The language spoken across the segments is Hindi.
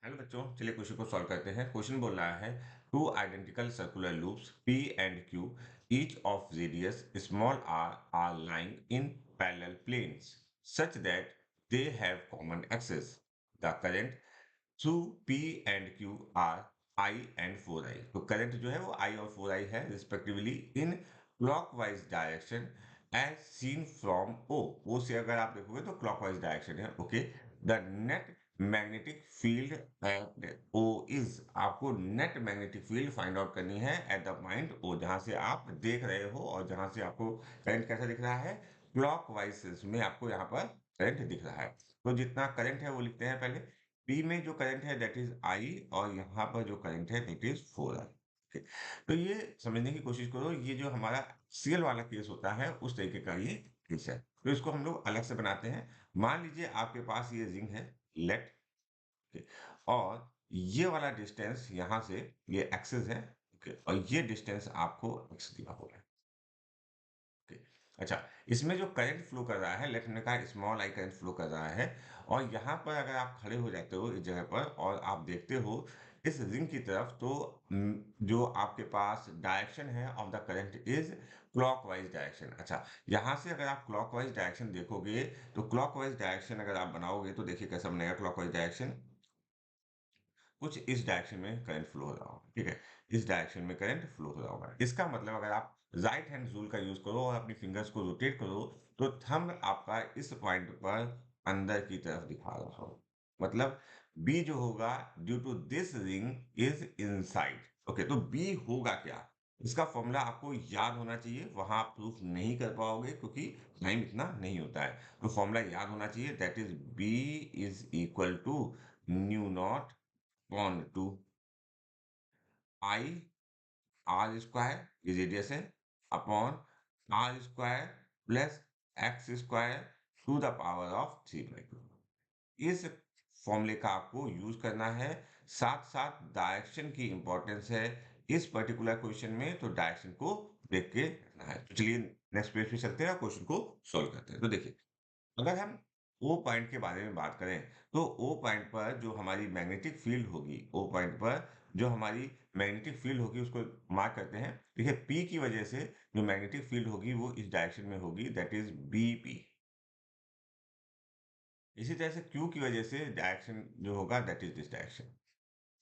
हेलो बच्चों, चलिए क्वेश्चन को सॉल्व करते हैं। क्वेश्चन बोल रहा है two identical circular loops P and Q each of radius small r are lying in parallel planes such that they have common axis. The current through P and Q are I and 4I. तो करंट जो है वो I और 4I है respectively in clockwise direction as seen from O से अगर आप देखोगे तो क्लॉकवाइज डायरेक्शन है। Okay, the net magnetic field at O is, आपको net magnetic field find out करनी है एट द पॉइंट O, जहां से आप देख रहे हो और जहां से आपको करंट कैसा दिख रहा है, क्लॉकवाइज में आपको यहाँ पर करंट दिख रहा है। तो जितना करंट है वो लिखते हैं पहले। पी में जो करंट है दैट इज आई और यहाँ पर जो करंट है दैट इज 4I। ओके, तो ये समझने की कोशिश करो, ये जो हमारा सीएल वाला केस होता है उस तरीके का ये केस है। तो इसको हम लोग अलग से बनाते हैं। मान लीजिए आपके पास ये रिंग है लेट, ओके, और ये वाला डिस्टेंस यहाँ से ये एक्सेस है, ओके, और ये डिस्टेंस आपको एक्स दिया हुआ है। ओके, अच्छा, इसमें जो करंट फ्लो कर रहा है, लेट हमने कहा स्मॉल आई करंट फ्लो कर रहा है, और यहाँ पर अगर आप खड़े हो जाते हो इस जगह पर और आप देखते हो इस रिंग की तरफ, तो जो आपके पास डायरेक्शन है of the current is clockwise direction. अच्छा, यहाँ से अगर आप क्लॉकवाइज डायरेक्शन देखोगे तो क्लॉकवाइज डायरेक्शन अगर आप बनाओगे तो देखिए कैसा बनेगा क्लॉकवाइज डायरेक्शन। कुछ इस डायरेक्शन में करंट फ्लो हो रहा होगा, ठीक है, इस डायरेक्शन में करंट फ्लो हो रहा होगा। इसका मतलब अगर आप राइट हैंड रूल का यूज करो और अपनी फिंगर्स को रोटेट करो तो थंब आपका इस पॉइंट पर अंदर की तरफ दिखा रहा हो, मतलब बी जो होगा due to this ring is inside. Okay, तो बी होगा क्या, इसका फॉर्मूला आपको याद होना चाहिए। वहां आप प्रूफ नहीं कर पाओगे क्योंकि टाइम इतना नहीं होता है, तो फॉर्मूला याद होना चाहिए, that is B is equal to mu naught upon two I R square, ये रेडियस है, upon R square plus X square to the power of 3/2। इस फॉर्मूले का आपको यूज करना है। साथ साथ डायरेक्शन की इंपॉर्टेंस है इस पर्टिकुलर क्वेश्चन में, तो डायरेक्शन को देख के रखना है। तो चलिए नेक्स्ट पेज पे चलते हैं और क्वेश्चन को सॉल्व करते हैं। तो देखिए, अगर हम ओ पॉइंट के बारे में बात करें तो ओ पॉइंट पर जो हमारी मैग्नेटिक फील्ड होगी, ओ पॉइंट पर जो हमारी मैग्नेटिक फील्ड होगी उसको मार्क करते हैं। देखिए, पी की वजह से जो मैग्नेटिक फील्ड होगी वो इस डायरेक्शन में होगी, दैट इज बीपी। इसी तरह से क्यू की वजह से डायरेक्शन जो होगा दैट इज दिस डायरेक्शन।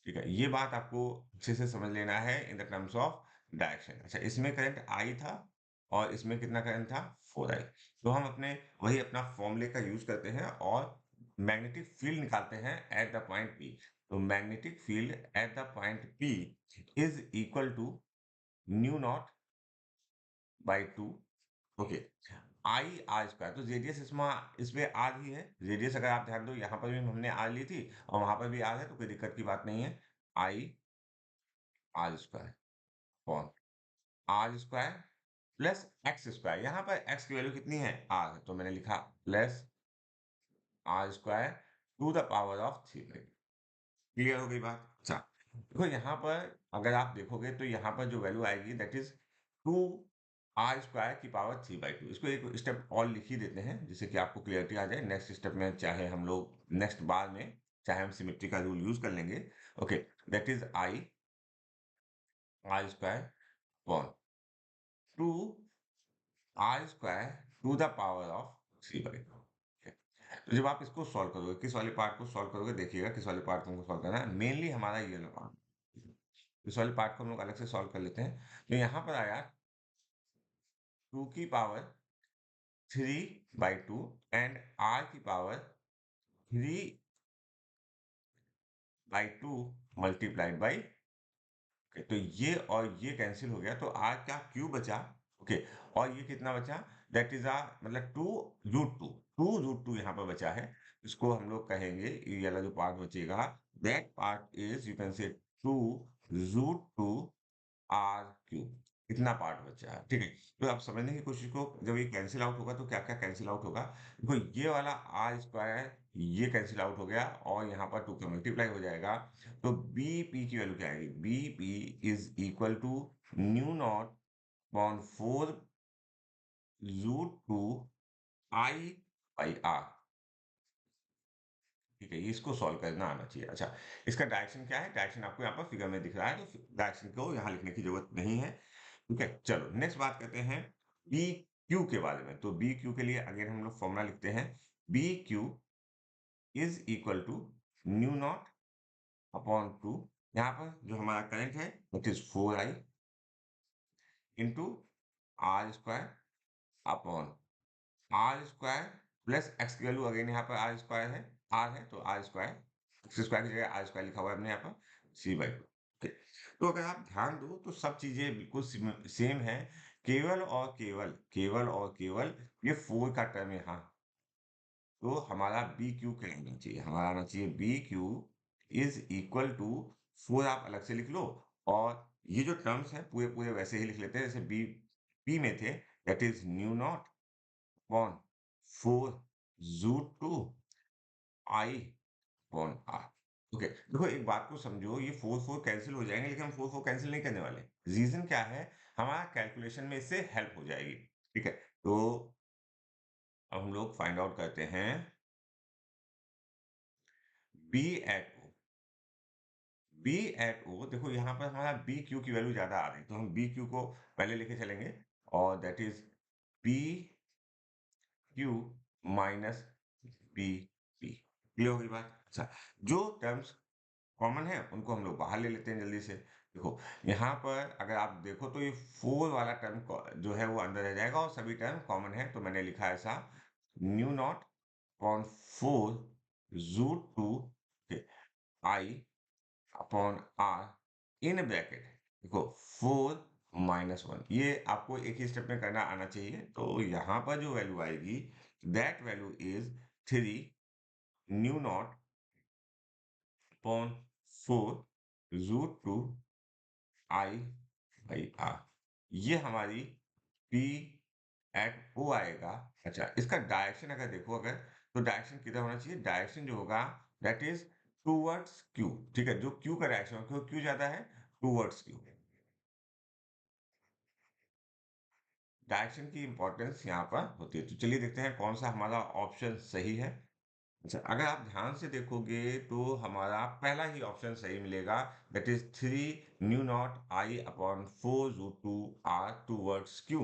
ठीक है, ये बात आपको अच्छे से समझ लेना है in the terms of direction. अच्छा, इसमें करंट आई था और इसमें कितना करंट था, 4I। तो हम अपने वही अपना फॉर्मूले का यूज करते हैं और मैग्नेटिक फील्ड निकालते हैं एट द पॉइंट पी। तो magnetic field at the point P is equal to mu naught by two, okay, I R square. तो रेडियस इसमें आर ही है, रेडियस अगर आप ध्यान दो यहाँ पर भी हमने आर ली थी और वहां पर भी आर है, तो कोई दिक्कत की बात नहीं है। I R square upon R square plus X square. यहाँ पर एक्स की वैल्यू कितनी है, आर, तो मैंने लिखा plus R square to the power of 3/2। Clear हो गई बात। अच्छा, देखो यहाँ पर अगर आप देखोगे तो यहाँ पर जो वैल्यू आएगी दैट इज 2r² की पावर 3/2। इसको एक स्टेप और लिख ही देते हैं जिससे कि आपको क्लियरिटी आ जाए। नेक्स्ट स्टेप में चाहे हम लोग नेक्स्ट बार में चाहे हम सिमेट्री का रूल यूज कर लेंगे। Okay, that is I r² upon 2r² to the power of 3/2। तो जब आप इसको सॉल्व करोगे, किस वाले पार्ट को सॉल्व करोगे, देखिएगा किस वाले पार्ट को हमको सॉल्व करना है। मेनली हमारा ये वाला पार्ट, इस वाले पार्ट को हम लोग अलग से सॉल्व कर लेते हैं। तो यहाँ पर आया 2 की पावर 3/2 एंड r की पावर 3/2 मल्टीप्लाइड बाई, ओके, तो ये और ये कैंसिल हो गया, तो r क्या क्यू बचा। ओके, और ये कितना बचा, दैट इज मतलब 2√2 यहाँ पर बचा है। इसको हम लोग कहेंगे, ये वाला जो पार्ट बचेगा that part is you can say 2√2 are cube. इतना पार्ट बचा है, ठीक है। तो आप समझने की कोशिश को, जब ये कैंसिल आउट होगा तो क्या क्या कैंसिल आउट होगा, देखो ये वाला आर स्क्वायर ये कैंसिल आउट हो गया और यहाँ पर 2 का मल्टीप्लाई हो जाएगा। तो बी पी की वैल्यू क्या आएगी, B P is equal to mu naught upon 4√2 I by R. ठीक है, ये इसको सॉल्व करना आना चाहिए। अच्छा, इसका डायरेक्शन क्या है? डायरेक्शन आपको यहाँ पर फिगर में दिख रहा है, तो डायरेक्शन को यहाँ लिखने की जरूरत नहीं है। ठीक है, चलो नेक्स्ट बात करते हैं बी क्यू के बारे में। तो बी क्यू के लिए अगेन हम लोग फॉर्मूला लिखते हैं, B Q is equal to mu naught upon two, यहाँ पर जो हमारा करंट है that is 4I into R square upon R square plus X की वैल्यू, अगेन यहाँ पर आर स्क्वायर है, आर है तो आर स्क्वायर, एक्स स्क्वायर की जगह आर स्क्वायर लिखा हुआ है हमने यहाँ पर, C/2। ओके, तो अगर आप ध्यान दो तो सब चीजें बिल्कुल सेम है, केवल ये 4 का टर्म यहाँ, तो हमारा बी क्यू क्या आना चाहिए? हमारा आना चाहिए B Q is equal to 4, आप अलग से लिख लो, और ये जो टर्म्स हैं पूरे पूरे वैसे ही लिख लेते हैं जैसे बी पी में थे, that is mu naught upon 4 root two I upon R. Okay, देखो एक बात को समझो, ये 4 कैंसिल हो जाएंगे, लेकिन हम 4 कैंसिल नहीं करने वाले। रीजन क्या है? हमारा कैलकुलेशन में इससे हेल्प हो जाएगी। ठीक है, तो अब हम लोग फाइंड आउट करते हैं बी एट ओ। बी एट ओ, देखो यहाँ पर हमारा बी क्यू की वैल्यू ज्यादा आ रही, तो हम बी क्यू को पहले लेके चलेंगे, और that is B Q minus B P. Clear होगी बात? अच्छा, जो टर्म्स कॉमन है उनको हम लोग बाहर ले लेते हैं जल्दी से। देखो यहाँ पर अगर आप देखो तो ये 4 वाला टर्म जो है वो अंदर रह जाएगा, और सभी टर्म कॉमन है, तो मैंने लिखा है ऐसा, mu naught upon 4 root two I upon R in bracket, देखो 4 माइनस 1, ये आपको एक ही स्टेप में करना आना चाहिए। तो यहाँ पर जो वैल्यू आएगी, that value is 3 mu naught upon 4 root two I by R, ये हमारी पी एट ओ आएगा। अच्छा, इसका डायरेक्शन अगर देखो, अगर तो डायरेक्शन किधर होना चाहिए? डायरेक्शन जो होगा दैट इज टूवर्ड्स क्यू। ठीक है, जो क्यू का डायरेक्शन, क्यों क्यू ज्यादा है, टूवर्ड्स क्यू। डायरेक्शन की इंपॉर्टेंस यहाँ पर होती है। तो चलिए देखते हैं कौन सा हमारा ऑप्शन सही है। अच्छा, अगर आप ध्यान से देखोगे तो हमारा पहला ही ऑप्शन सही मिलेगा, that is 3 mu naught I upon 4 root two R towards Q.